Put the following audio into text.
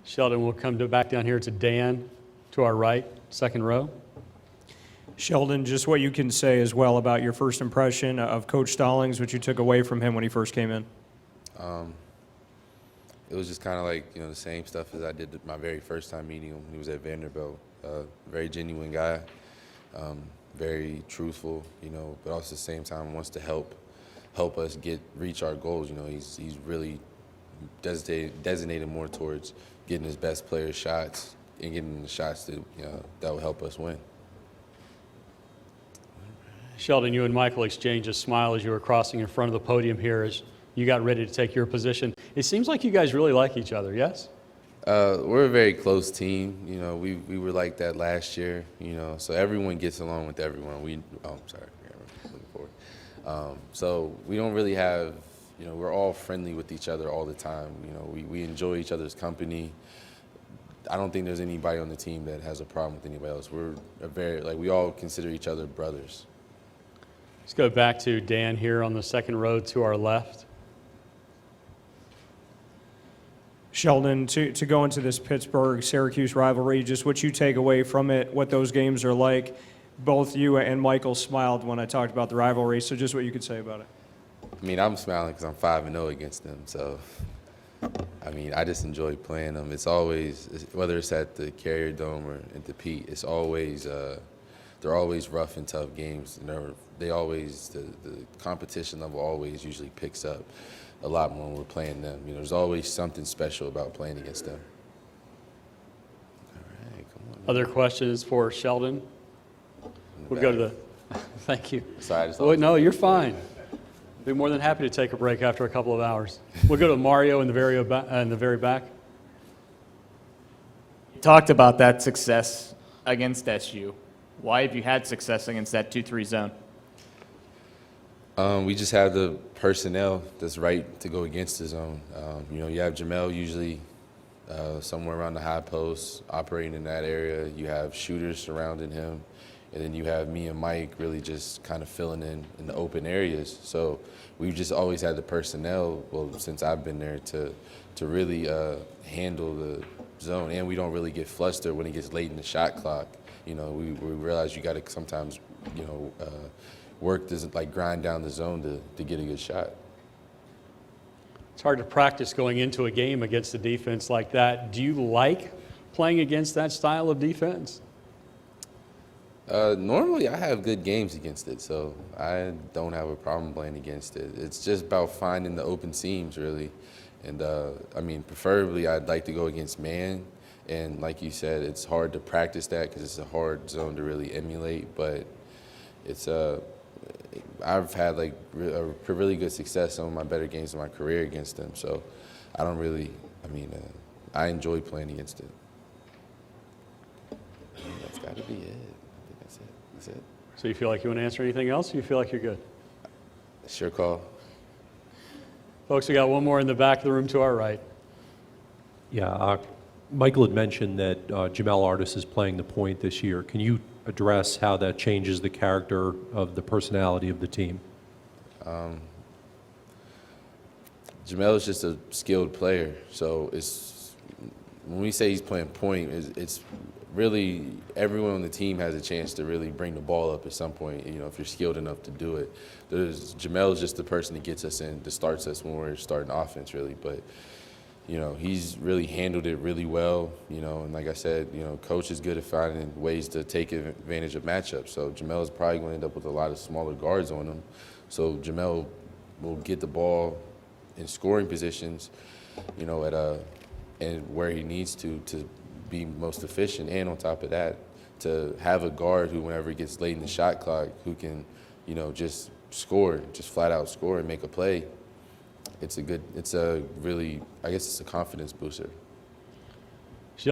Sheldon, we'll come back down here to Dan to our right, second row. Sheldon, just what you can say as well about your first impression of Coach Stallings, what you took away from him when he first came in. It was just kind of like, the same stuff as I did my very first time meeting him when he was at Vanderbilt. Very genuine guy, very truthful, but also at the same time wants to help us reach our goals. He's really designated more towards getting his best players shots and getting the shots that will help us win. Sheldon, you and Michael exchanged a smile as you were crossing in front of the podium here as you got ready to take your position. It seems like you guys really like each other, yes? We're a very close team. We were like that last year, so everyone gets along with everyone. Looking forward. So we don't really have, we're all friendly with each other all the time. We enjoy each other's company. I don't think there's anybody on the team that has a problem with anybody else. We all consider each other brothers. Let's go back to Dan here on the second row to our left. Sheldon, to go into this Pittsburgh-Syracuse rivalry, just what you take away from it, what those games are like. Both you and Michael smiled when I talked about the rivalry, so just what you could say about it. I'm smiling because I'm 5-0 against them, so I just enjoy playing them. It's always, whether it's at the Carrier Dome or at the Pitt, it's always they're always rough and tough games. And the competition level always usually picks up a lot more when we're playing them. There's always something special about playing against them. All right, come on. Other questions for Sheldon? We'll go to the. Thank you. Sorry, No, you're fine. Be more than happy to take a break after a couple of hours. We'll go to Mario in the very back. You talked about that success against SU. Why have you had success against that 2-3 zone? We just have the personnel that's right to go against the zone. You have Jamel usually somewhere around the high post operating in that area. You have shooters surrounding him. And then you have me and Mike really just kind of filling in the open areas. So we've just always had the personnel, since I've been there, to really handle the zone. And we don't really get flustered when it gets late in the shot clock. We realize you got to sometimes, work to grind down the zone to get a good shot. It's hard to practice going into a game against a defense like that. Do you like playing against that style of defense? Normally, I have good games against it, so I don't have a problem playing against it. It's just about finding the open seams, really. And, preferably, I'd like to go against man. And like you said, it's hard to practice that because it's a hard zone to really emulate. But I've had really good success, some of my better games in my career against them. So I I enjoy playing against it. That's got to be it. That's it. So you feel like you want to answer anything else, or you feel like you're good? Sure call. Folks, we got one more in the back of the room to our right. Yeah, Michael had mentioned that Jamel Artis is playing the point this year. Can you address how that changes the character of the personality of the team? Jamel is just a skilled player. So when we say he's playing point, it's really everyone on the team has a chance to really bring the ball up at some point, if you're skilled enough to do it. Jamel is just the person that gets us in, that starts us when we're starting offense, really. But, he's really handled it really well, and like I said, Coach is good at finding ways to take advantage of matchups. So Jamel is probably going to end up with a lot of smaller guards on him. So Jamel will get the ball in scoring positions, and where he needs to be most efficient, and on top of that, to have a guard who, whenever it gets late in the shot clock, who can, just score, just flat out score and make a play. It's a confidence booster.